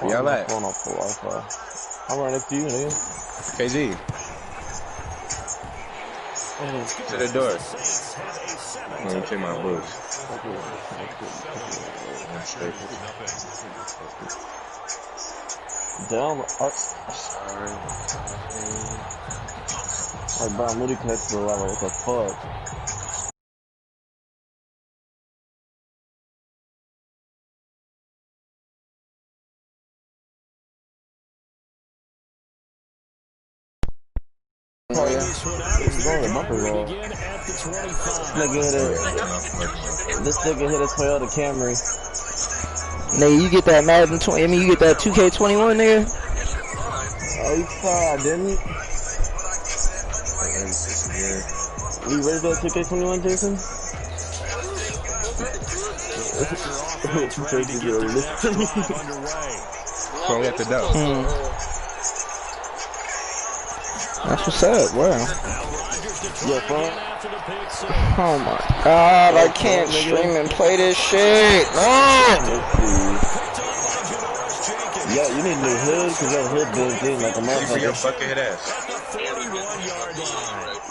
Where y'all at? Phone off the Wi-Fi. I'm right next to you, nigga. KG. To the door. Let me check my boots. Down. Like, bro, I'm literally connected to the lava. What the fuck? Oh yeah, this going to bumper roll. This nigga hit a Toyota Camry. Nigga, you get that Madden 20. I mean, you get that 2K21, nigga. Oh, you thought I didn't? You ready to go 2K21, Jason? Phone at the door. That's what's up, wow. Yeah, phone. Oh my god, I can't stream and play this shit. Yeah, you need a new hood, cause your hood built in like a motherfucker. Your buckethead ass.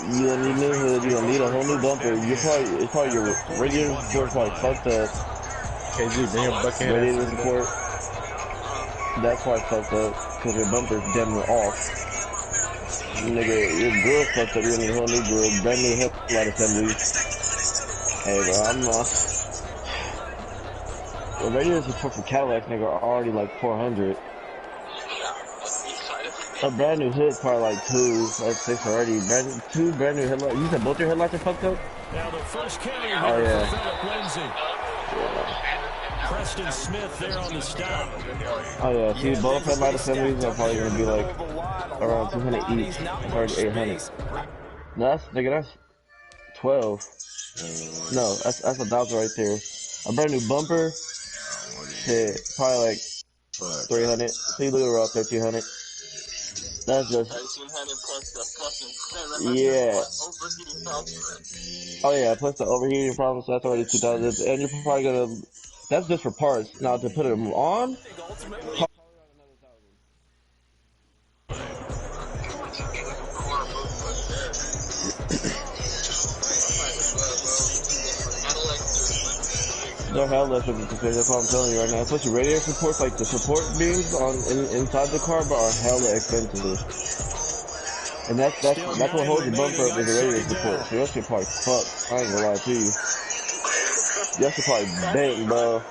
You gonna need a new hood, you gonna need a whole new bumper. It's probably your radiator support probably fucked up. KG, bring your buckethead Radiator ass. support. That's why it's fucked up, cause your bumper's damn near off. Nigga, your grill fucked up, you gonna need a whole new grill, brand new headlight assembly. Hey bro, the radiator support for Cadillacs, nigga, are already like 400. A brand new hood's probably like 6 already. Two brand new headlights. You said both your headlights are fucked up? Now the first carry here oh, yeah. for Philip Lindsay. Preston Smith there on the stop. Oh yeah, see, both headlight assemblies are probably gonna be like around 200 each, or 800. No, that's 12. No, that's 1,000 right there. A brand new bumper, shit, probably like 300. So you look around 1,300. That's just 1,300 plus the yeah. Oh yeah, plus the overheating problem, so that's already 2,000. And you're probably gonna. That's just for parts. Now to put them on. They're hella expensive, that's what I'm telling you right now. Especially radiator supports, like the support beams inside the car, but are hella expensive. And that's what holds your bumper up is the radiator support. So your shit probably fucked. I ain't gonna lie to you. Your shit probably bent, bro.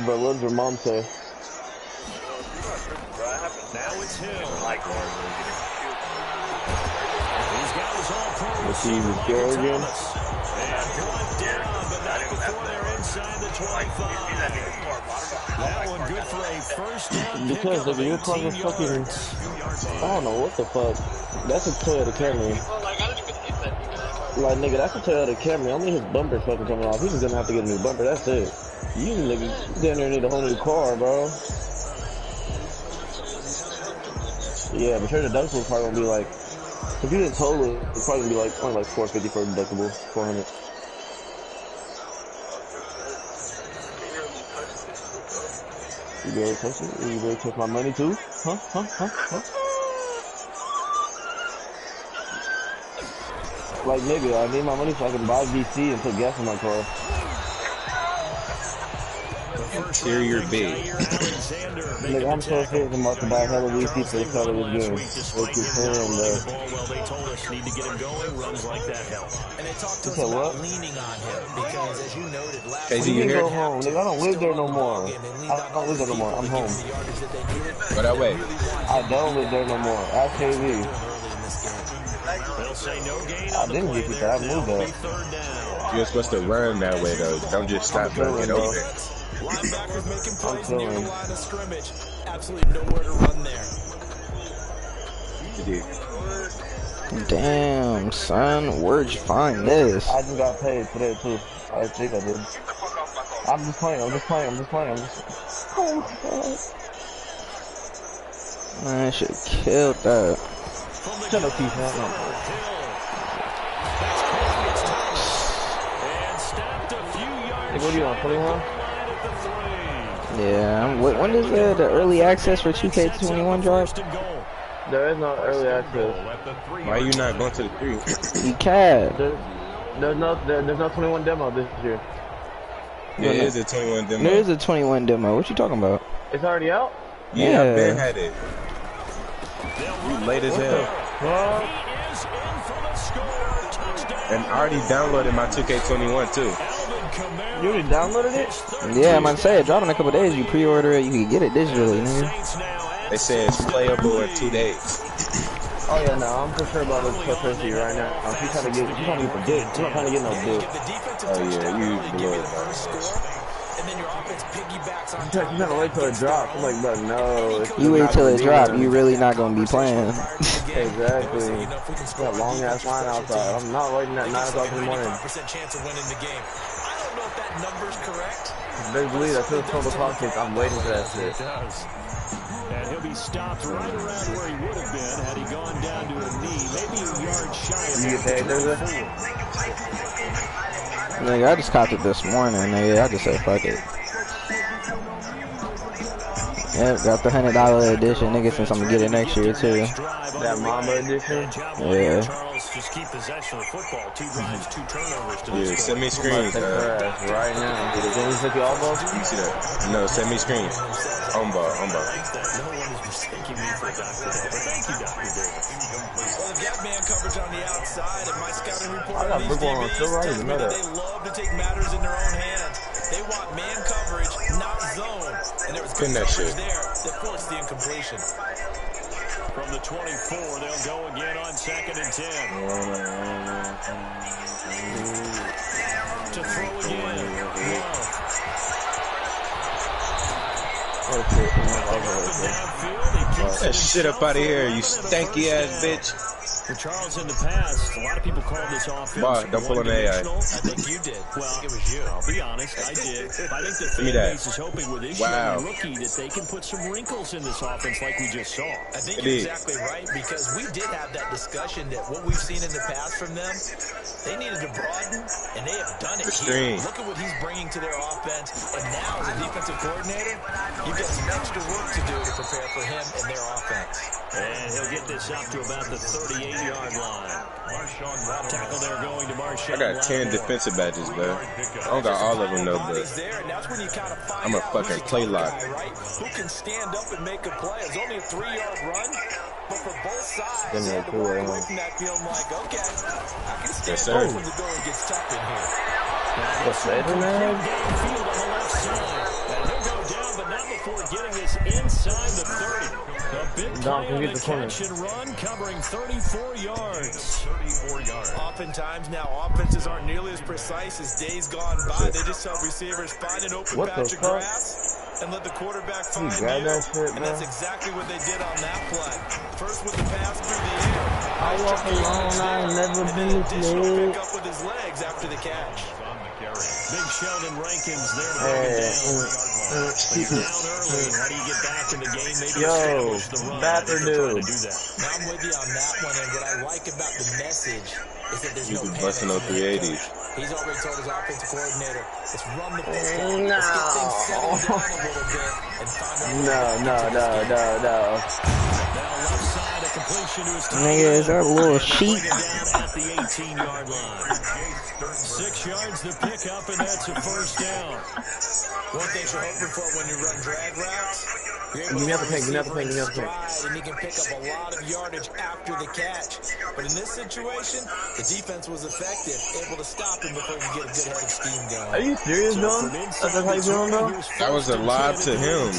But what does your mom say? Now it's Hill. Let's see, he's scared again. That one good for a first down. Because nigga, your car was fucking. I don't know what the fuck. That's a Toyota Camry. Like nigga, that's a Toyota Camry. Only his bumper's fucking coming off. He's just gonna have to get a new bumper. That's it. You nigga down there need a whole new car, bro. Yeah, but sure the deductible is probably gonna be like. If you didn't total it, it's probably gonna be like only like $450 for a deductible. 400. You really touch it? You really touch my money too? Huh? Like nigga, I need my money so I can buy VC and put gas in my car. Interior big. Nigga, I'm so serious. I'm about to buy hella VC for the start of this game. What you saying, bro? Well, they told us need to get him going. Runs like that help. And they talked to us about leaning on him because, as you noted last week, you go home, nigga. I don't live there no more. I don't live there no more. I'm home. Go that way. I don't live there no more. Ask KV. I didn't get you that. I moved there. You're supposed to run that way though. Don't just stop and get over there. Linebackers making plays near the line of scrimmage. Absolutely nowhere to run there. Damn, son, where'd you find this? I just got paid today too. I think I did. I'm just playing. Oh my god. Man, I should have killed that. Shut up, Keith. Hey, what are you on, 21? Yeah, when does the early access for 2K21 drop? There is no early access. Why you not going to the 3? You can. There's no 21 demo this year. There is a 21 demo. There is a 21 demo. What you talking about? It's already out? Yeah, I've been had it. You late as hell. And I already downloaded my 2K21 too. You already downloaded it? Yeah, I'm about to say it dropped in a couple days. You pre-order it, you can get it digitally, nigga. They say it's playable in 2 days. Oh yeah, no, I'm for sure about this cryptocurrency right now. She's trying to get the dick. She's not trying to get no dick. Oh yeah, you blew it. She's trying to wait till it drops. I'm like, bro, no. You wait till it drops, you really not gonna be playing. Exactly. That long ass line outside. I'm not waiting at 9 o'clock in the morning. Big believe that feels 12 o'clock kick. I'm waiting for that shit. And he'll be stopped right around where he would have been had he gone down to a knee, maybe a yard shy of You get paid, Thursday? Nigga, I just copped it this morning, nigga. I just said fuck it. Yep, got the $100 edition, nigga, since I'm gonna get it next year too. That Mamba edition? Yeah. Just keep possession of the football. 2 drives, 2 turnovers. Yeah, send me screens. Right now. Did you take your elbow? You see that? No, send me screens. On ball. No one is mistaking me for a doctor, but thank you, Dr. Davis. Well, they've got man coverage on the outside, and my scouting report I got football on silver. I didn't know that. they love to take matters in their own hands. They want man coverage, not zone. And there was good coverage there that forced the incompletion. From the 24, they'll go again on 2nd and 10. To throw again. Get that shit up out of here, you stanky ass bitch. For Charles in the past, a lot of people called this offense Don't pull an AI. I think you did. Well, it was you. I'll be honest, I did. I think the fan base is hoping with this young rookie that they can put some wrinkles in this offense like we just saw. I think you're exactly right, because we did have that discussion that what we've seen in the past from them, they needed to broaden, and they have done it here. Look at what he's bringing to their offense, and now as a defensive coordinator, you've got some extra work to do to prepare for him and their offense. And he'll get this up to about the 38-yard line. Tackle there going to Marshawn. I got 10 defensive badges, bro. I don't got all of them though, but I'm a fucking play lock. Who can stand up and make a play? It's only a 3-yard run, but for both sides, they had to walk away from that field like, okay, I can stand up when the going gets tough in here. What's that, man? Field on the left side. And he'll go down, but not before getting this inside the 30. A big play on the catch and run, covering 34 yards. Oftentimes now, offenses aren't nearly as precise as days gone by. They just tell receivers, find an open patch of grass and let the quarterback find you. And that's exactly what they did on that play. First with the pass through the air. I walk alone, I ain't never been this late. Pick up with his legs after the catch. Big Sheldon Rankins there to break it down. He's down early. How do you get back in the game? Maybe establish the run. Bapper dude. Now I'm with you on that one, and what I like about the message is that there's no busting on 380s. He's already told his offensive coordinator, let's run the football. Let's get things settled down a little bit and find out. No. Now left side, a completion to his team. Nigga, is that a little sheep? Down at the 18-yard line. 6 yards to pick up, and that's a first down. One thing you're hoping for when you run drag routes, Give me the pick. and you can pick up a lot of yardage after the catch. But in this situation, the defense was effective, able to stop him before you get a good head of steam going. Are you serious, though? That's how you feeling, though? That was a lie to him.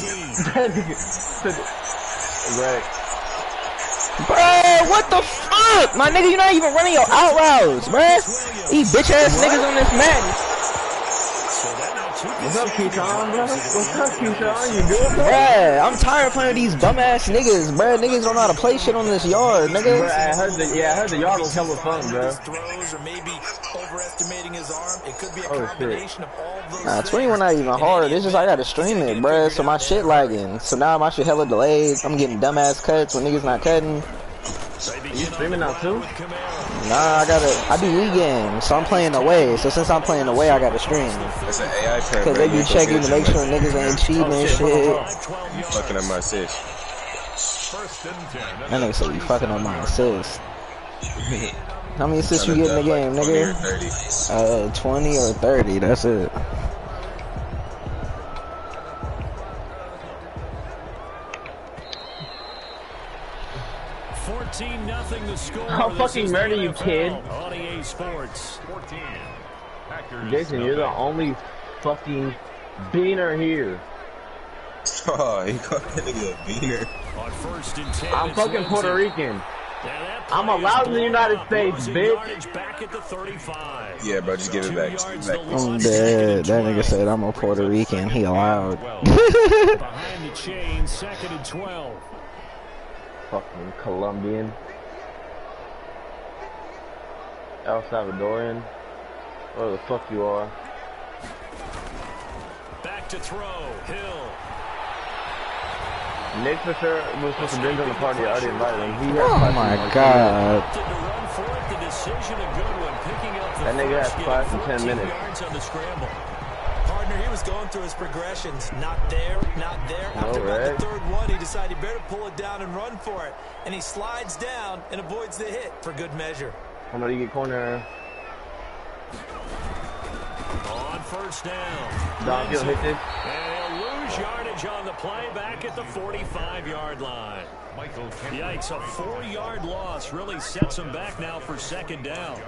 Right. Bro, what the fuck? My nigga, you not even running your out routes, bruh. These bitch ass niggas on this mat. What's up, Keyshawn, bro? What's up, Keyshawn? You good, bro? Bruh, I'm tired of playing with these bum ass niggas, bruh. Niggas don't know how to play shit on this yard, nigga. Bro, I heard the yard was hella fun, bro. Throws or maybe overestimating his arm. It could be a combination of all those. Nah, 21 not even hard. It's just I gotta stream it, bruh. So my shit lagging. So now my shit hella delayed. I'm getting dumbass cuts when niggas not cutting. You streaming now too? Nah, I do Wii games, so I'm playing away. So since I'm playing away, I got to stream. That's an AI trap, Cause they be checking to make sure niggas ain't cheating and shit. You fucking up my assist. That nigga said you fucking up my assist. How many assists you get in the game, nigga? 20 or 30, that's it. I'll fucking murder you, kid. Jason, you're the only fucking beaner here. Oh, he called that nigga a beaner. I'm fucking Puerto Rican. I'm allowed in the United States, bitch. Yeah, bro, just give it back. Just give it back. I'm dead. That nigga said I'm a Puerto Rican. He allowed. Behind the chain, 2nd and 12. Fucking Colombian. El Salvadorian. Where the fuck you are. Back to throw. Hill. Nick for sure was supposed to bring on the party. I already invited him. Oh my god. That nigga has 5 to 10 minutes. Partner, he was going through his progressions. Not there, not there. After about the third one, he decided he better pull it down and run for it. And he slides down and avoids the hit for good measure. How many get corner? On first down. Downfield hit this. And he'll lose yardage on the play back at the 45-yard line. Yikes, a 4-yard loss really sets him back now for 2nd down.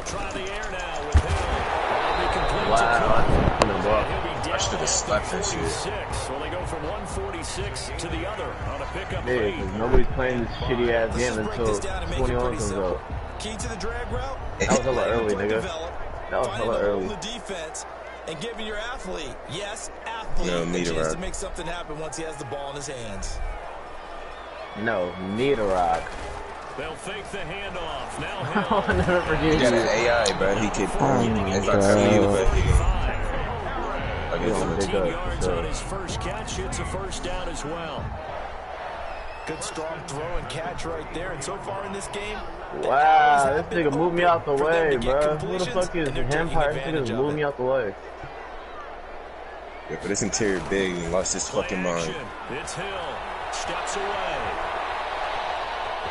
Try the air now with Hill. I should have slapped that shit. Well, they go from 146 to the other on a pickup lead. Nobody's playing this shitty ass game until 21 comes out. Key to the drag route. That was hella early, nigga. That was hella early. The defense and giving your athlete, yes, athlete, a chance to make something happen once he has the ball in his hands. No, need a rock. They'll fake the handoff. Now I'll never forget you. Got an AI, bro. He could. If I see you, but I guess 14 yards on his first catch. It's a first down as well. Good strong throw and catch right there. And so far in this game, wow, this nigga moved me out the way, bro. Who the fuck is Vampire? This nigga moved me out the way. Yeah, but this interior big and lost his fucking mind. It's Hill. Steps away.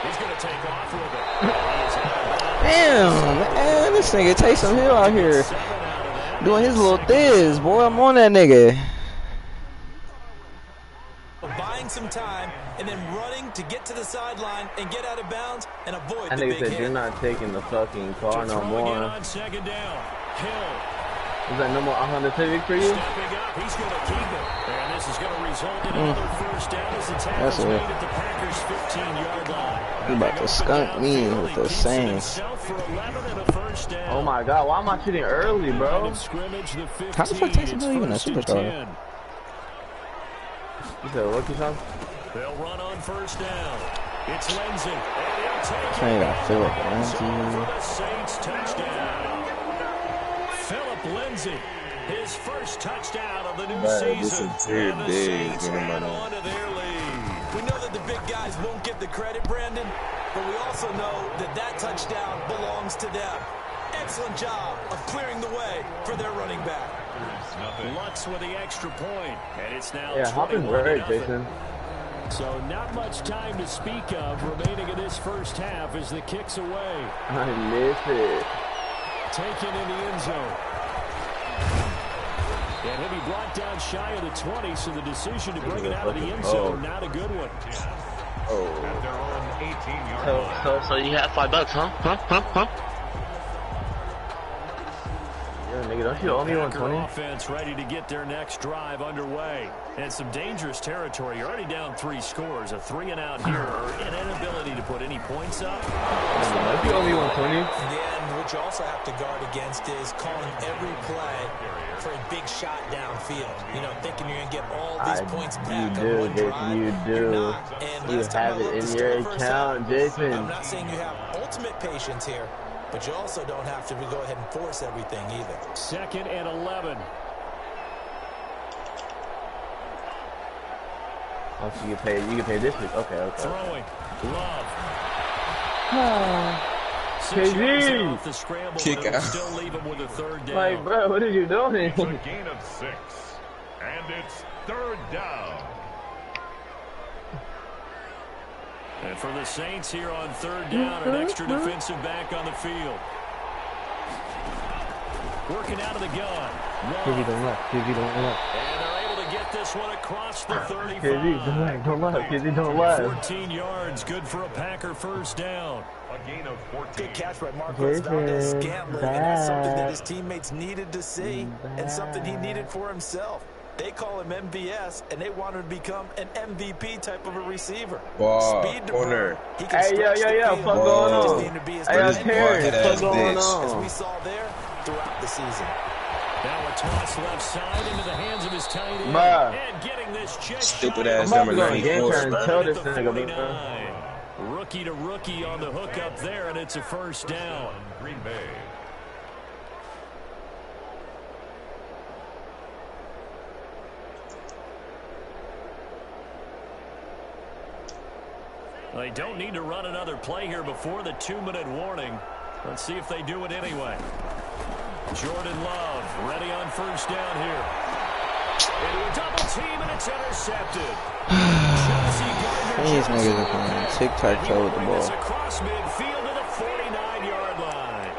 He's going to take off with it. Damn, man, this nigga Taysom Hill out here doing his little thiz, boy. I'm on that nigga. Buying some time and then running to get to the sideline and get out of bounds and avoid the big hit. I think you're not taking the fucking car no more. On 2nd down. Hill. Is that no more 100 civic for you? Stepping up, he's going to keep it. And this is going to result in another first down as the tackle's made at the Packers' 15-yard line. He about to skunk me with the Saints. Oh my god, why am I shooting early, bro? How the fuck Taysom Hill even a superstar? You said rookie, son? They'll run on first down. It's Lindsay. I got Philip Lindsay. Saints touchdown. Philip Lindsay, his first touchdown of the new season. And the Saints hang on to their lead. We know that the big guys won't get the credit, Brandon, but we also know that that touchdown belongs to them. Excellent job of clearing the way for their running back. Lux with the extra point, and it's now Hopkins right, Jason. So not much time to speak of remaining in this first half as the kick's away. I miss it. Taken in the end zone. And he'll be brought down shy of the 20, so the decision to bring it out of the end zone, not a good one. So you have $5, huh? Yeah. nigga, don't you owe me 120? Offense ready to get their next drive underway. And some dangerous territory. You're already down 3 scores. A 3-and-out here, or an inability to put any points up. Don't you owe me 120? And what you also have to guard against is calling every play for a big shot downfield. You know, thinking you're going to get all these points back on one drive. You do. You have it in your account, Jason. I'm not saying you have ultimate patience here, but you also don't have to go ahead and force everything either. 2nd and 11. Oh, so you get paid this week. Okay. Throwing. Love. KG! Off the scramble, Kick out. Still leave him with a 3rd down. Like, bro, what are you doing? It's a gain of 6, and it's 3rd down. And for the Saints here on 3rd down, an extra defensive back on the field. Working out of the gun. KG, don't left. And they're able to get this one across the 35. KG, don't left. KG, don't left. 14 yards, good for a Packer 1st down. A gain of 14. Good catch by Marcos Valdez-Scantling, and that's something that his teammates needed to see and something he needed for himself. They call him MVS, and they want him to become an MVP type of a receiver. Ball, Speed to corner. burn. He can Hey, yo, what's going on? Hey, Terry, what's going as on? we saw there throughout the season. Now a toss left side into the hands of his tight end. Bruh. And getting this just Stupid shy ass of number I'm about to go game 94. time and tell this at the nigga, 49. Rookie to rookie on the hook up there, and it's a 1st down. Green Bay. They don't need to run another play here before the 2-minute warning. Let's see if they do it anyway. Jordan Love ready on 1st down here. Into a double team, and it's intercepted. These niggas are playing tic-tac-toe with the ball. Across midfield to the 49-yard line.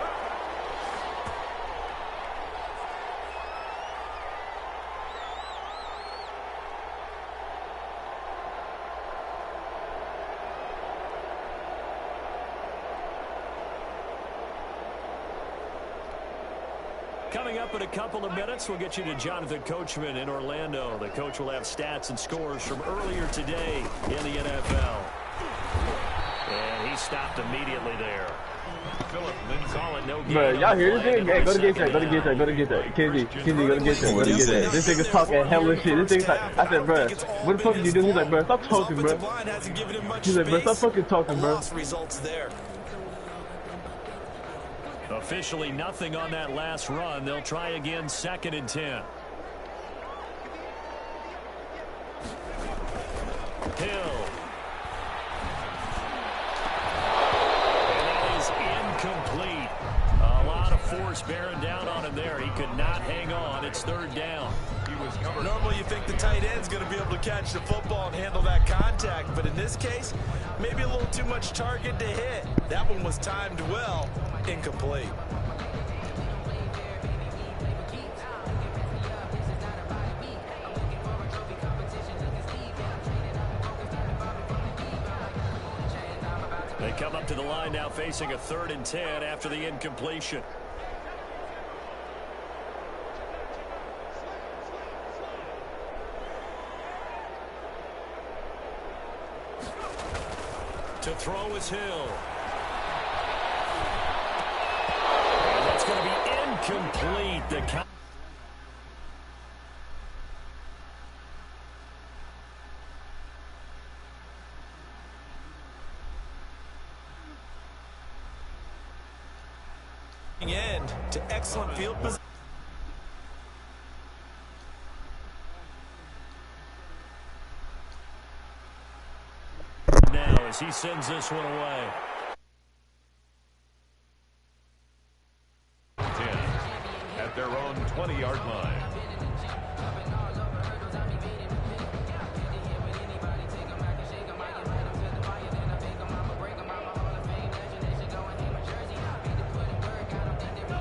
Coming up in a couple of minutes, we'll get you to Jonathan Coachman in Orlando. The coach will have stats and scores from earlier today in the NFL. And he stopped immediately there. Bro, y'all hear this thing? Hey, go to get that. KG, go to get that. This nigga's talking hella shit. This nigga's like, I said, bro, what the fuck did you do? He's like, bro, stop talking, bro. He's like, bro, stop fucking talking, bro. Results there. Officially nothing on that last run. They'll try again 2nd and 10. Hill. And that is incomplete. A lot of force bearing down on him there. He could not hang on. It's 3rd down. Normally you think the tight end's going to be able to catch the football and handle that contact, but in this case, maybe a little too much target to hit. That one was timed well. Incomplete. They come up to the line now facing a 3rd and 10 after the incompletion. To throw is Hill. And that's going to be incomplete. The count. End to excellent field position. Now as he sends this one away. 10 at their own 20-yard line.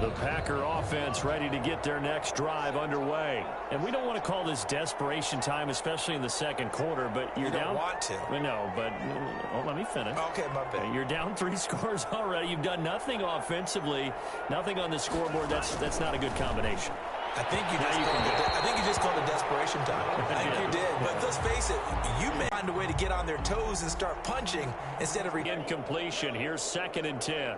The Packer offense ready to get their next drive underway. And we don't want to call this desperation time, especially in the second quarter, but you're down. You don't want to. Well, no, but let me finish. Okay, my bad. You're down 3 scores already. You've done nothing offensively, nothing on the scoreboard. That's not a good combination. I think you just called it desperation time. I think you did. But let's face it, you may find a way to get on their toes and start punching instead of incompletion. Here's 2nd and 10.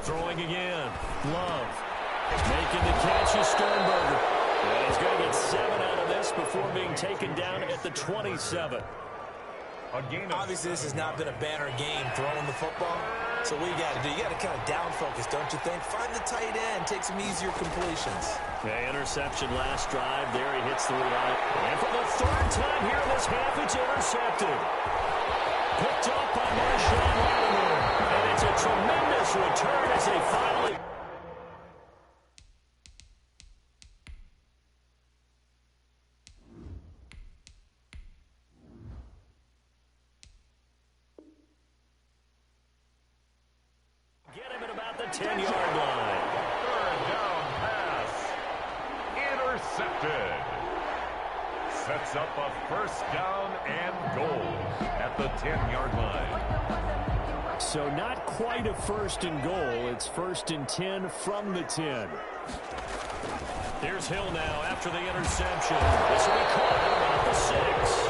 Throwing again. Love. Making the catch is Sternberger. And he's going to get 7 out of this before being taken down at the 27. Obviously, this has not been a banner game throwing the football. So what you got to do, you got to kind of down focus, don't you think? Find the tight end, take some easier completions. Okay, interception last drive. There he hits the line. And for the 3rd time here in this half, it's intercepted. Picked up by Marshawn Lattimore. And it's a tremendous return as they finally... Get him at about the 10-yard line. 3rd down pass. Intercepted. Sets up a 1st down and goal at the 10-yard line. So not quite a 1st and goal. It's 1st and 10 from the 10. Here's Hill now after the interception. This will be caught at about the 6.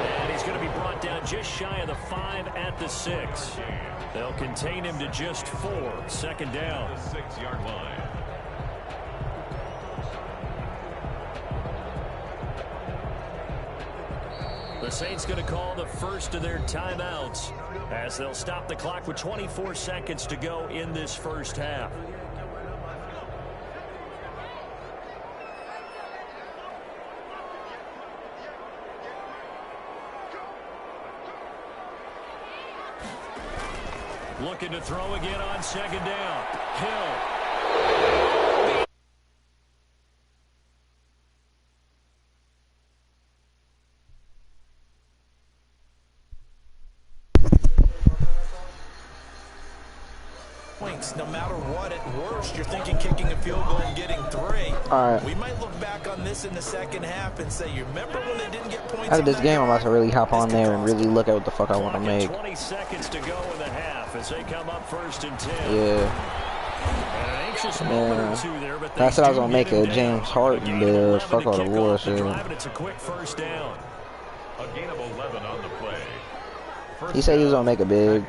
And he's going to be brought down just shy of the 5 at the 6. They'll contain him to just 4. 2nd down. The 6-yard line. The Saints going to call the first of their timeouts as they'll stop the clock with 24 seconds to go in this first half. Looking to throw again on 2nd down. Hill. Points, no matter what, at worst, you're thinking kicking a field goal and getting 3. All right. We might look back on this in the second half and say, you remember when they didn't get points? After this game, I'm about to really hop on there and really look at what the fuck I want to make. 20 seconds to go in the half as they come up 1st and 10. Yeah. That's what I was gonna make a James Harden bill. Fuck all the war shit. It's a quick 1st down. A gain of 11 on the play. He said he was gonna make a big.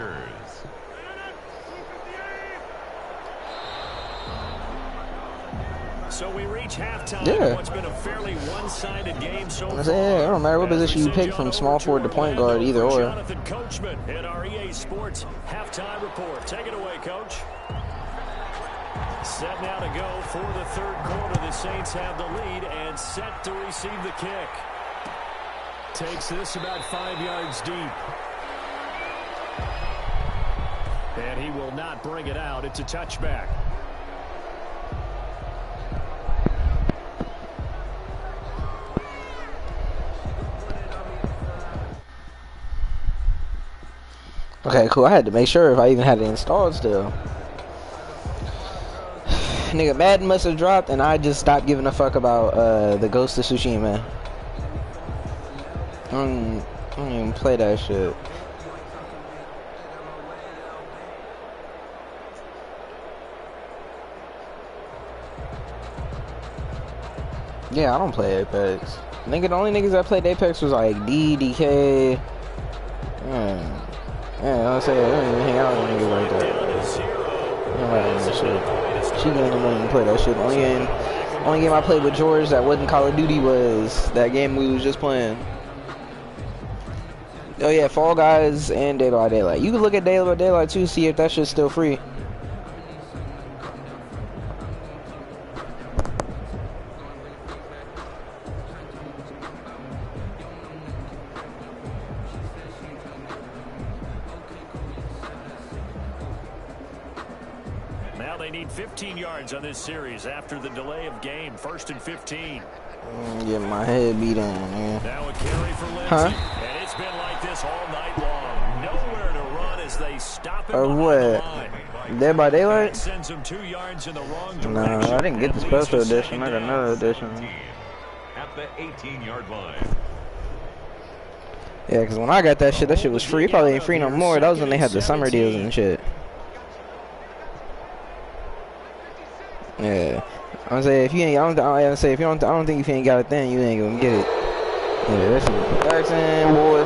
So we reach halftime. Yeah. What's been a fairly one-sided game so far. I said, it don't matter what position you pick, from small forward to point guard, either or. Jonathan Coachman at our EA Sports halftime report. Take it away, Coach. Set now to go for the 3rd quarter. The Saints have the lead and set to receive the kick. Takes this about 5 yards deep. And he will not bring it out. It's a touchback. Okay, cool. I had to make sure if I even had it installed still. Nigga, Madden must have dropped, and I just stopped giving a fuck about the Ghost of Tsushima. I don't even play that shit. Yeah, I don't play Apex. Nigga, the only niggas that played Apex was like DK. Yeah, I'll say I don't even hang out with niggas like that. I don't like that shit. She game don't even play that shit. Only game I played with George that wasn't Call of Duty was that game we was just playing. Oh yeah, Fall Guys and Dead by Daylight. You can look at Dead by Daylight too, see if that shit's still free. Now they need 15 yards on this series after the delay of game. 1st and 15. Get my head beat on, man. Now a carry for Lindsay. And it's been like this all night long. Nowhere to run as they stop him behind the line. Dead by Daylight? Sends him 2 yards in the wrong direction. No, I didn't get the special edition. I got another edition. At the 18-yard line. Yeah, because when I got that shit was free. It probably ain't free no more. That was when they had the summer deals and shit. Yeah. I'm saying if you ain't, I don't think if you ain't got it then you ain't gonna get it. Yeah, that's Jackson, boy.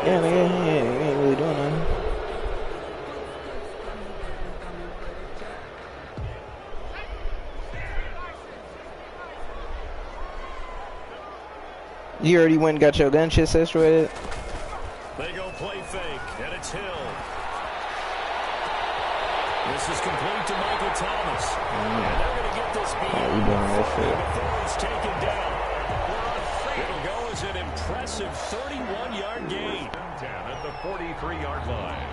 Yeah, nigga, he ain't really doing nothing. You already went and got your gun shit situated? They go play fake, and it's Hill. This is complete to Michael Thomas. And they're going to get this beat. Yeah, you doing that shit. Before he's taken down. It'll go as an impressive 31-yard gain. 10 at the 43-yard line.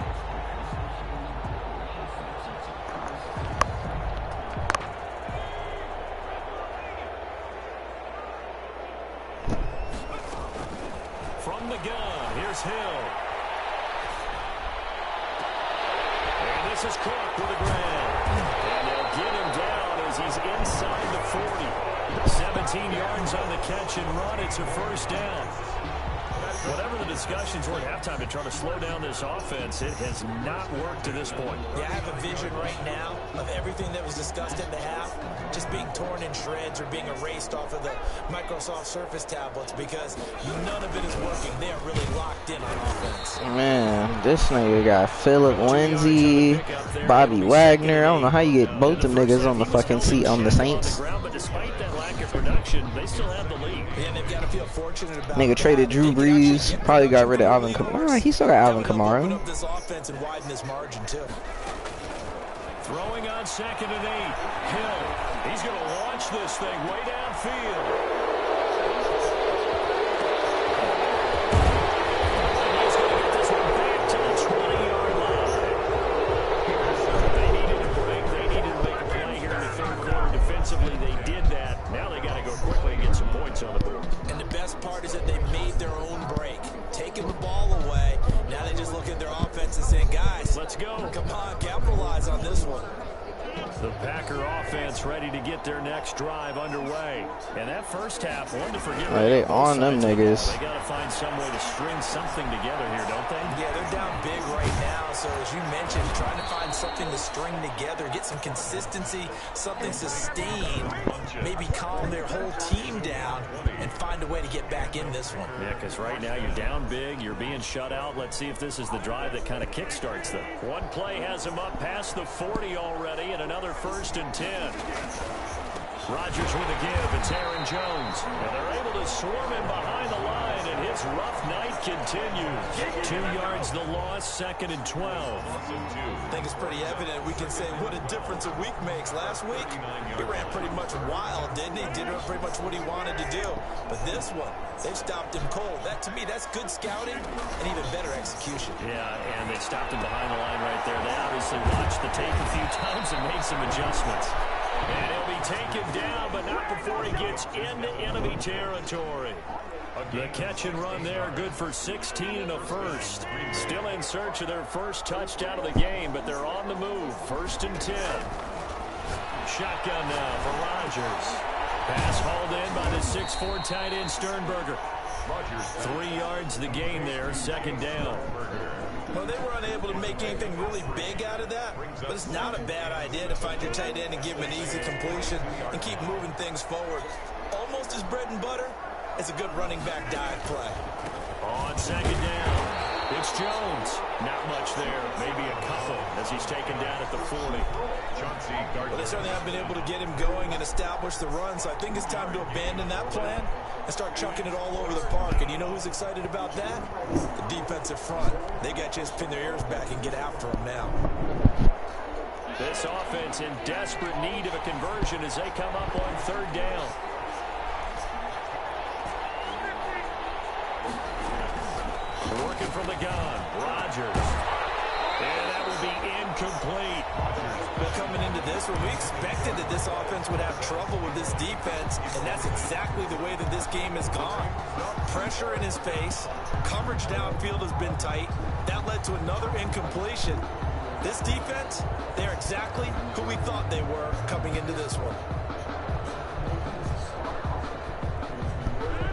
From the gun, here's Hill. And this is Cook with a grab. And they'll get him down as he's inside the 40. 17 yards on the catch and run. It's a first down. Whatever the discussions were at halftime to try to slow down this offense, it has not worked to this point. Yeah, I have a vision right now of everything that was discussed in the half just being torn in shreds or being erased off of the Microsoft Surface tablets because none of it is working. They are really locked in on offense. Man, this nigga got Philip Lindsay, Bobby Wagner. I don't know how you get both them niggas on the fucking seat on the Saints. But despite that lack of production, they still have the lead. And they've got to feel fortunate about Nigga traded Drew Brees. Probably got rid of Alvin Kamara. He still got Alvin Kamara. Up this offense and widen this margin too. Throwing on 2nd and 8. Hill. He's going to launch this thing way downfield. And he's going to get this one back to the 20-yard line. They needed a break. They needed to make a play here in the 3rd quarter. Defensively, they did that. Now they got to go quickly and get some points on the board. And the best part is that they made their own break. Taking the ball away. Now they just look at their offense and saying, guys, let's go. Come on, capitalize on this one. The Packer offense ready to get their next drive underway. And that first half, one to forget. They on them niggas. They got to find some way to string something together here, don't they? Yeah, they're down big right now. So as you mentioned, trying to find something to string together, get some consistency, something sustained, maybe calm their whole team down and find a way to get back in this one. Yeah, because right now you're down big, you're being shut out. Let's see if this is the drive that kind of kickstarts them. One play has them up past the 40 already, and another 1st and 10. Rodgers with a give. It's Aaron Jones. And they're able to swarm him behind the line, and his rough night continues. 2 yards the loss, 2nd and 12. I think it's pretty evident. We can say what a difference a week makes. Last week, he ran pretty much wild, didn't he? Did pretty much what he wanted to do. But this one, they've stopped him cold. That, to me, that's good scouting and even better execution. Yeah, and they stopped him behind the line right there. They obviously watched the tape a few times and made some adjustments. And he'll be taken down, but not before he gets into enemy territory. The catch and run there, good for 16 and a first. Still in search of their first touchdown of the game, but they're on the move. 1st and 10. Shotgun now for Rodgers. Pass hauled in by the 6'4" tight end Sternberger. 3 yards the gain there, 2nd down. Well, they were unable to make anything really big out of that, but it's not a bad idea to find your tight end and give him an easy completion and keep moving things forward. Almost as bread and butter as a good running back dive play. On 2nd down, it's Jones. Not much there, maybe a couple as he's taken down at the 40. Well, they certainly have been able to get him going and establish the run, so I think it's time to abandon that plan and start chucking it all over the park. And you know who's excited about that? The defensive front. They got to just pin their ears back and get after him now. This offense in desperate need of a conversion as they come up on 3rd down. Working from the gun, Rodgers. And that will be incomplete. But coming into this one, we expected that this offense would have trouble with this defense, and that's exactly the way that this game has gone. Pressure in his face, coverage downfield has been tight. That led to another incompletion. This defense, they're exactly who we thought they were coming into this one.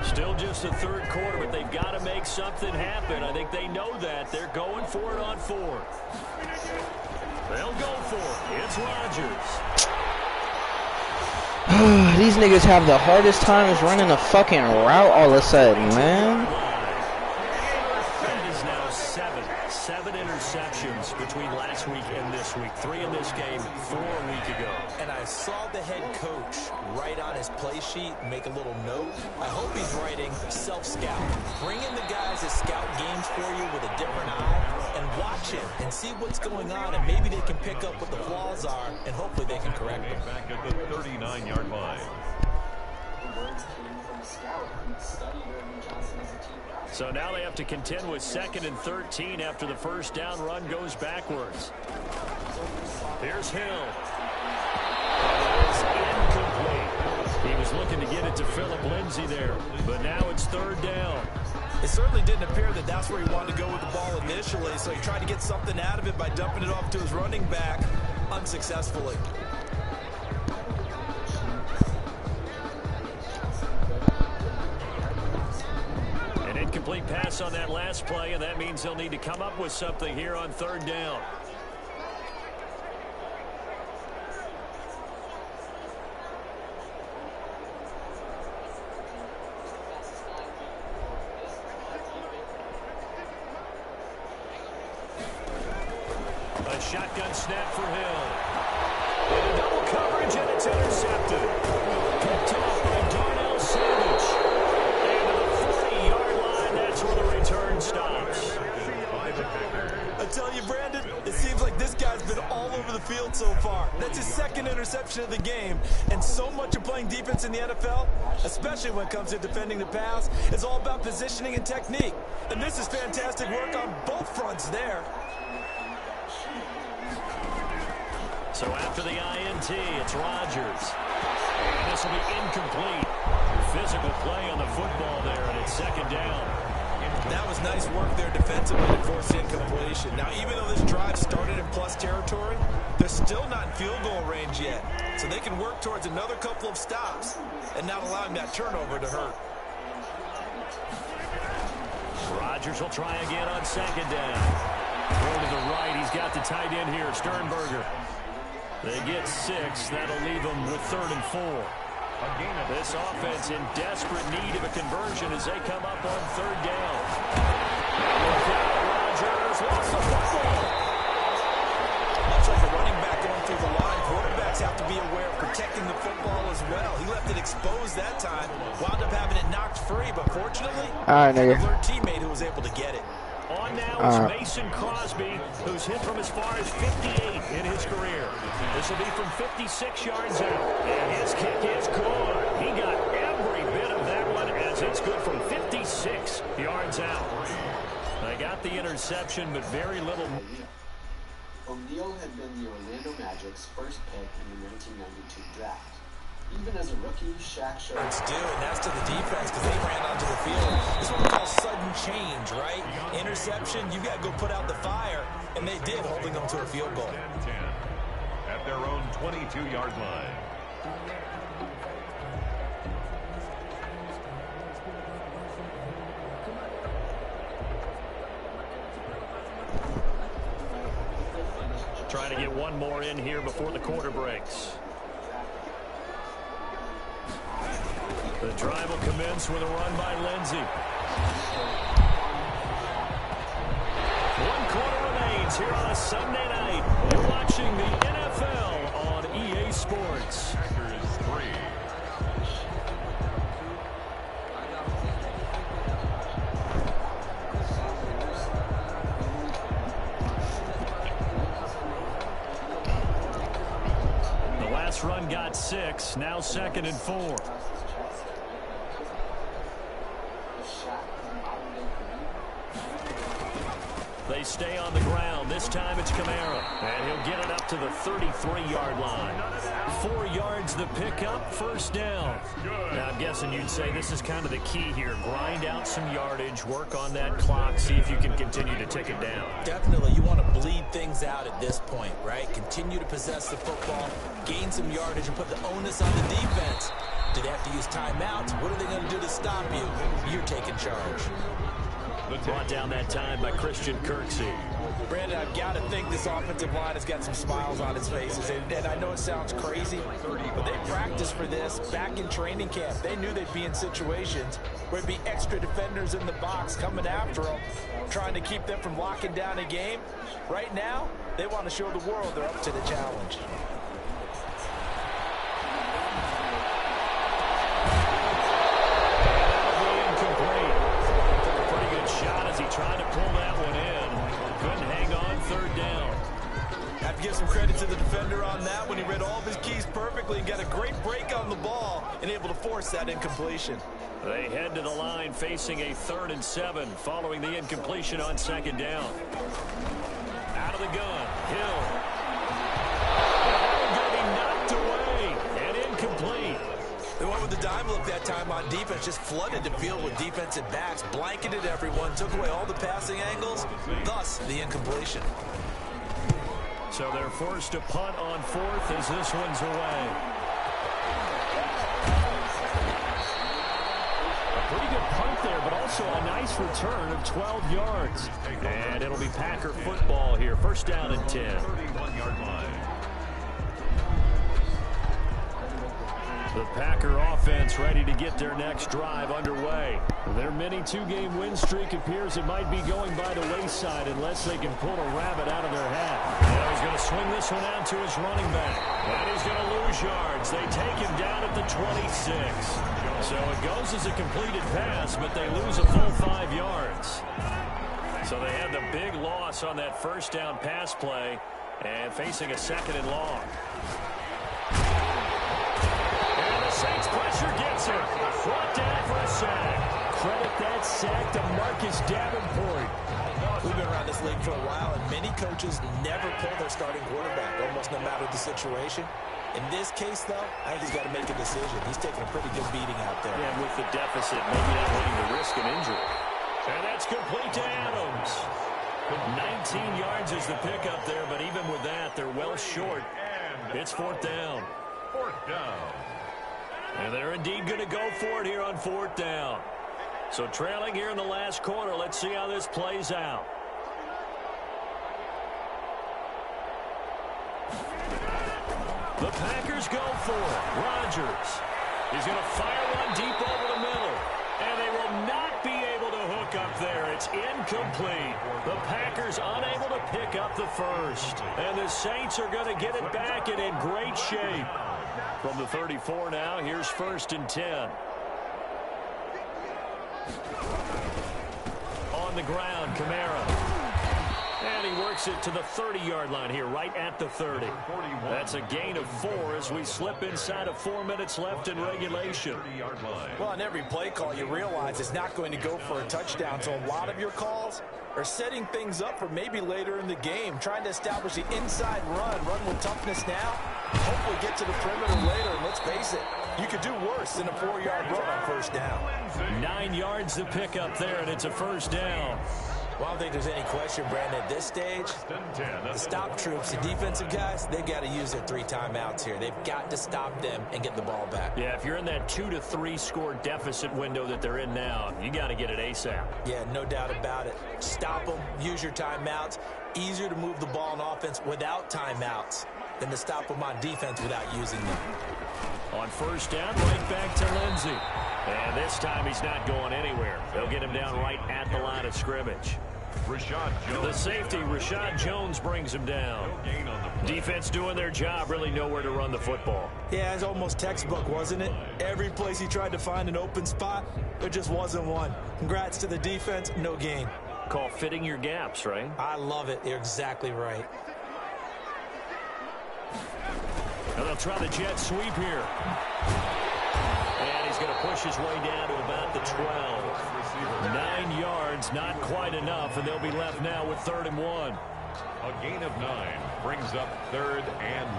Still just the 3rd quarter, but they've got to make something happen. I think they know that. They're going for it on 4th. They'll go for it. It's Rodgers. These niggas have the hardest times running a fucking route all of a sudden, man. That is now 7 interceptions between last week and this week. 3 in this game, 4 a week ago. And I saw the head coach write on his play sheet, make a little note. I hope he's writing self-scout. Bring in the guys that scout games for you with a different eye and watch it and see what's going on, and maybe they can pick up what the flaws are, and hopefully they can correct them. Back at the 39-yard line. So now they have to contend with 2nd and 13 after the 1st down run goes backwards. Here's Hill. It's incomplete. He was looking to get it to Phillip Lindsay there, but now it's 3rd down. It certainly didn't appear that that's where he wanted to go with the ball initially, so he tried to get something out of it by dumping it off to his running back unsuccessfully. An incomplete pass on that last play, and that means they'll need to come up with something here on 3rd down. A shotgun snap for Hill. And a double coverage, and it's intercepted. Picked off by Darnell Savage. And to the 40-yard line, that's where the return stops. I tell you, Brandon, it seems like this guy's been all over the field so far. That's his 2nd interception of the game. And so much of playing defense in the NFL, especially when it comes to defending the pass, is all about positioning and technique. And this is fantastic work on both fronts there. So after the INT, it's Rodgers. And this will be incomplete. Physical play on the football there, and it's 2nd down. That was nice work there defensively to force the incompletion. Now, even though this drive started in plus territory, they're still not in field goal range yet. So they can work towards another couple of stops and not allowing that turnover to hurt. Rodgers will try again on 2nd down. Going to the right, he's got the tight end here, Sternberger. They get 6. That'll leave them with 3rd and 4. This offense in desperate need of a conversion as they come up on 3rd down. Rodgers lost the football. Much like a running back going through the line, quarterbacks have to be aware of protecting the football as well. He left it exposed that time, wound up having it knocked free, but fortunately, nigga. a teammate who was able to get it. On now is Mason Crosby, who's hit from as far as 58 in his career. This will be from 56 yards out, and his kick is good. He got every bit of that one as it's good from 56 yards out. They got the interception, but very little. O'Neal had been the Orlando Magic's first pick in the 1992 draft. Even as a rookie, Shaq showed It's due, and that's to the defense because they ran onto the field. This is what we call sudden change, right? Interception, you got to go put out the fire, and they did, holding them to a field goal. 10 at their own 22-yard line. Trying to get one more in here before the quarter breaks. The drive will commence with a run by Lindsay. 1 quarter remains here on a Sunday night. You're watching the NFL on EA Sports. Packers 3. got 6. Now 2nd and 4. They stay on the ground. This time it's Kamara. And he'll get it up to the 33-yard line. 4 yards the pickup, first down. Now I'm guessing you'd say this is kind of the key here. Grind out some yardage, work on that clock, see if you can continue to tick it down. Definitely. You want to bleed things out at this point, right? Continue to possess the football, gain some yardage, and put the onus on the defense. Do they have to use timeouts? What are they going to do to stop you? You're taking charge. Brought down that time by Christian Kirksey. Brandon, I've got to think this offensive line has got some smiles on its faces. And I know it sounds crazy, but they practiced for this back in training camp. They knew they'd be in situations where it'd be extra defenders in the box coming after them, trying to keep them from locking down a game. Right now, they want to show the world they're up to the challenge. Trying to pull that one in. Couldn't hang on, 3rd down. Have to give some credit to the defender on that when he read all of his keys perfectly and got a great break on the ball and able to force that incompletion. They head to the line facing a 3rd and 7 following the incompletion on 2nd down. Out of the gun, Hill. Going to be knocked away and incomplete. They went with the dime look that time on defense, just flooded the field with defensive backs, blanketed everyone, took away all the passing angles, thus the incompletion. So they're forced to punt on 4th as this one's away. A pretty good punt there, but also a nice return of 12 yards. And it'll be Packer football here, 1st down and 10. 31-yard line. The Packer offense ready to get their next drive underway. Their mini 2-game win streak appears it might be going by the wayside unless they can pull a rabbit out of their hat. Now he's going to swing this one out to his running back. And he's going to lose yards. They take him down at the 26. So it goes as a completed pass, but they lose a full 5 yards. So they had the big loss on that 1st down pass play and facing a 2nd and long. Saints pressure gets her. Brought down for a sack. Credit that sack to Marcus Davenport. We've been around this league for a while, and many coaches never pull their starting quarterback, almost no matter the situation. In this case, though, I think he's got to make a decision. He's taking a pretty good beating out there. Yeah, with the deficit, maybe not wanting to risk an injury. And that's complete to Adams. 19 yards is the pickup there, but even with that, they're well short. It's 4th down. 4th down. And they're indeed going to go for it here on 4th down. So trailing here in the last quarter, let's see how this plays out. The Packers go for it. Rodgers. He's going to fire one deep over the middle. And they will not be able to hook up there. It's incomplete. The Packers unable to pick up the first. And the Saints are going to get it back and in great shape. From the 34 now, here's 1st and 10. On the ground, Kamara. And he works it to the 30-yard line here, right at the 30. That's a gain of 4 as we slip inside of 4 minutes left in regulation. Well, on every play call, you realize it's not going to go for a touchdown. So a lot of your calls are setting things up for maybe later in the game, trying to establish the inside run with toughness now, hopefully get to the perimeter later. And let's face it, you could do worse than a 4-yard run on 1st down. 9 yards to pick up there, and it's a 1st down. Well, I don't think there's any question, Brandon, at this stage, the stop troops, the defensive guys, they've got to use their 3 timeouts here. They've got to stop them and get the ball back. Yeah, if you're in that 2 to 3 score deficit window that they're in now, you got to get it ASAP. Yeah, no doubt about it. Stop them, use your timeouts. Easier to move the ball on offense without timeouts than to stop them on defense without using them. On 1st down, right back to Lindsey. And this time he's not going anywhere. They'll get him down right at the line of scrimmage. The safety, Rashad Jones, brings him down. Defense doing their job, really nowhere to run the football. Yeah, it's almost textbook, wasn't it? Every place he tried to find an open spot, there just wasn't one. Congrats to the defense, no gain. Call fitting your gaps, right? I love it. You're exactly right. And the They'll try the jet sweep here. And he's going to push his way down to about the 12. 9 yards, not quite enough, and they'll be left now with 3rd and 1. A gain of 9 brings up 3rd and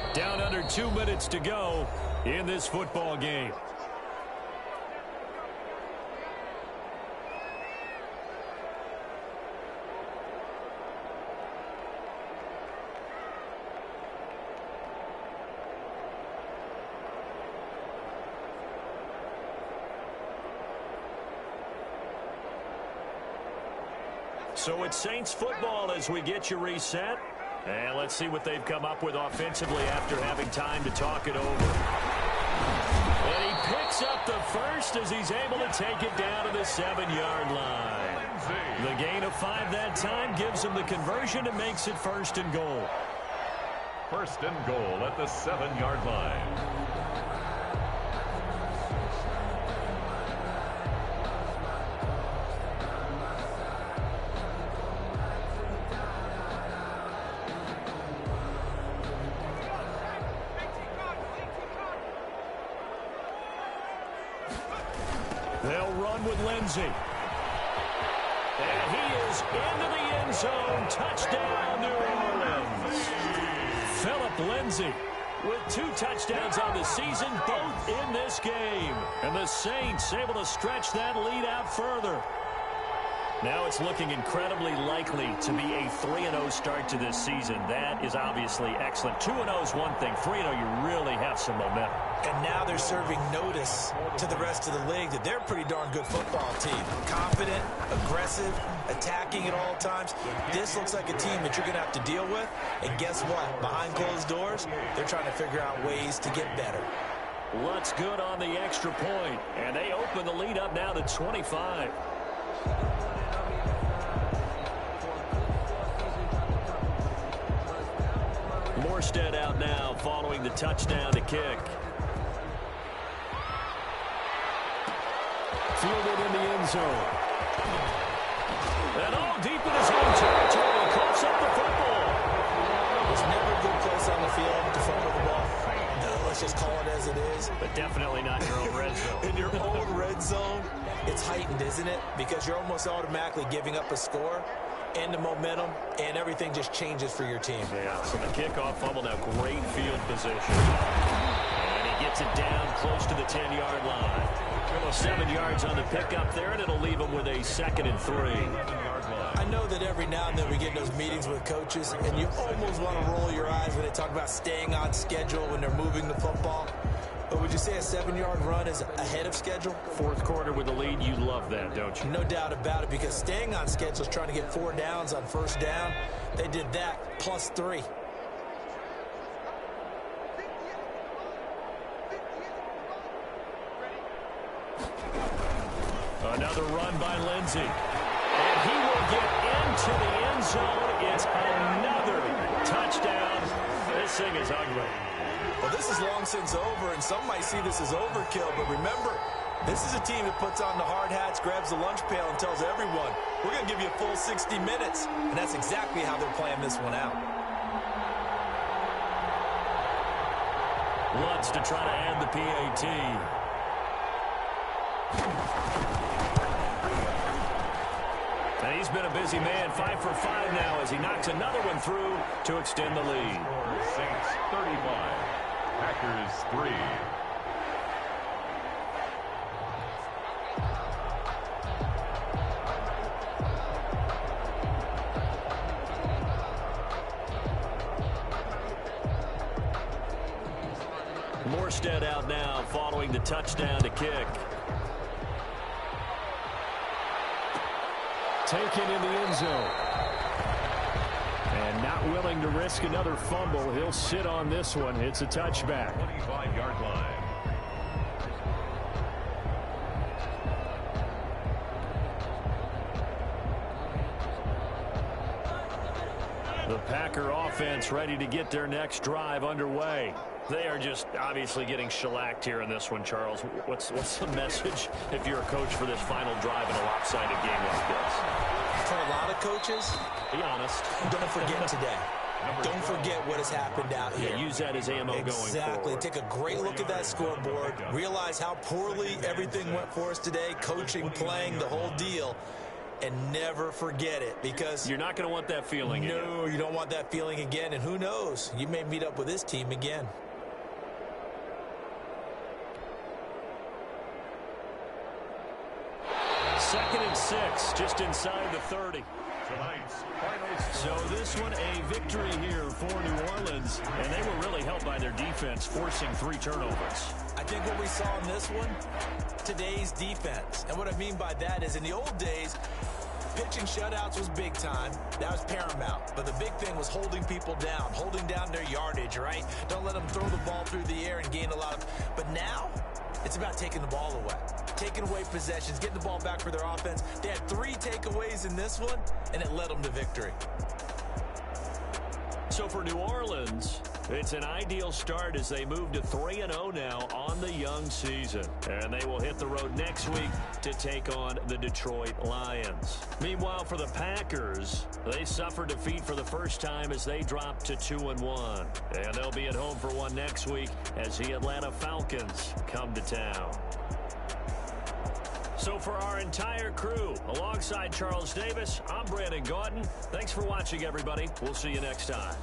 1. Down under 2 minutes to go in this football game. So it's Saints football as we get you reset. And let's see what they've come up with offensively after having time to talk it over. And he picks up the first as he's able to take it down to the 7-yard line. The gain of 5 that time gives him the conversion and makes it 1st and goal. 1st and goal at the 7-yard line. They'll run with Lindsey. And he is into the end zone. Touchdown, New Orleans. Philip Lindsey with 2 touchdowns on the season, both in this game. And the Saints able to stretch that lead out further. Now it's looking incredibly likely to be a 3-0 start to this season. That is obviously excellent. 2-0 is one thing. 3-0, you really have some momentum. And now they're serving notice to the rest of the league that they're a pretty darn good football team. Confident, aggressive, attacking at all times. This looks like a team that you're going to have to deal with. And guess what? Behind closed doors, they're trying to figure out ways to get better. Looks good on the extra point. And they open the lead up now to 25. Morstead out now following the touchdown to kick. Fielded in the end zone. And all deep in his own territory. Coughs up the football. There's never a good place on the field to fumble the ball. No, let's just call it as it is. But definitely not your own red zone. In your own red zone, it's heightened, isn't it? Because you're almost automatically giving up a score and the momentum, and everything just changes for your team. Yeah, so the kickoff fumble, now great field position. And he gets it down close to the 10-yard line. 7 yards on the pickup there, and it'll leave him with a 2nd and 3. I know that every now and then we get in those meetings with coaches, and you almost want to roll your eyes when they talk about staying on schedule when they're moving the football. But would you say a 7-yard run is ahead of schedule? 4th quarter with the lead, you love that, don't you? No doubt about it, because staying on schedule is trying to get 4 downs on 1st down. They did that, plus 3. Another run by Lindsey. And he will get into the end zone. It's another touchdown. This thing is ugly. Well, this is long since over, and some might see this as overkill, but remember, this is a team that puts on the hard hats, grabs the lunch pail, and tells everyone, we're going to give you a full 60 minutes. And that's exactly how they're playing this one out. Lutz to try to end the PAT. And he's been a busy man, 5 for 5 now as he knocks another one through to extend the lead. Saints 35, Packers 3. Morstead out now following the touchdown to kick. Taken in the end zone. And not willing to risk another fumble. He'll sit on this one. It's a touchback. 25-yard line. The Packer offense ready to get their next drive underway. They are just obviously getting shellacked here in this one, Charles. What's the message if you're a coach for this final drive in a lopsided game like this? For a lot of coaches, be honest, don't forget today. Don't forget what has happened out here. Yeah, use that as ammo going forward. Exactly. Take a great look at that scoreboard. Realize how poorly everything went for us today. Coaching, playing, the whole deal. And never forget it, because you're not going to want that feeling again. No, you don't want that feeling again. And who knows? You may meet up with this team again. Second and 6, just inside the 30. So this one, a victory here for New Orleans, and they were really helped by their defense, forcing 3 turnovers. I think what we saw in this one, today's defense. And what I mean by that is, in the old days, pitching shutouts was big time. That was paramount. But the big thing was holding people down, holding down their yardage, right? Don't let them throw the ball through the air and gain a lot of... But now, it's about taking the ball away. Taking away possessions, getting the ball back for their offense. They had 3 takeaways in this one, and it led them to victory. So for New Orleans, it's an ideal start as they move to 3-0 now on the young season. And they will hit the road next week to take on the Detroit Lions. Meanwhile, for the Packers, they suffered defeat for the first time as they dropped to 2-1. And they'll be at home for one next week as the Atlanta Falcons come to town. So for our entire crew, alongside Charles Davis, I'm Brandon Gauton. Thanks for watching, everybody. We'll see you next time.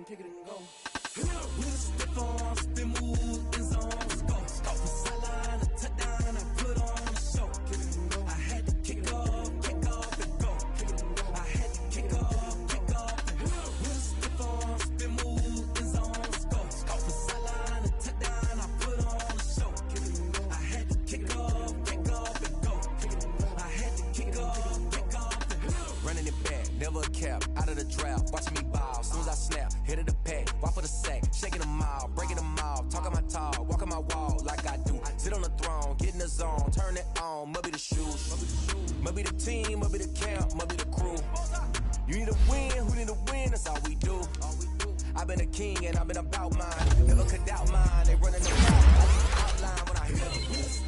kick it and go. With a stiff arm, spin move, in zone, go. From sideline to touchdown, I put on a show. I had to kick off and go. I had to kick off and go. With a stiff arm, spin move, in zone, go. From sideline to touchdown, I put on a show. I had to kick off and go. I had to kick off and go. Running it back, never a cap, out of the draft, watching me ball. Soon as I snap, hit of the pack, walk for the sack, shaking them all, breaking them all, talking my talk, walking my wall like I do. Sit on the throne, get in the zone, turn it on, must be the shoes, must be the team, must be the camp, must be the crew. You need a win, who need a win, that's all we do. I've been a king and I've been about mine, never could doubt mine, they running the route, I just outline when I hear them.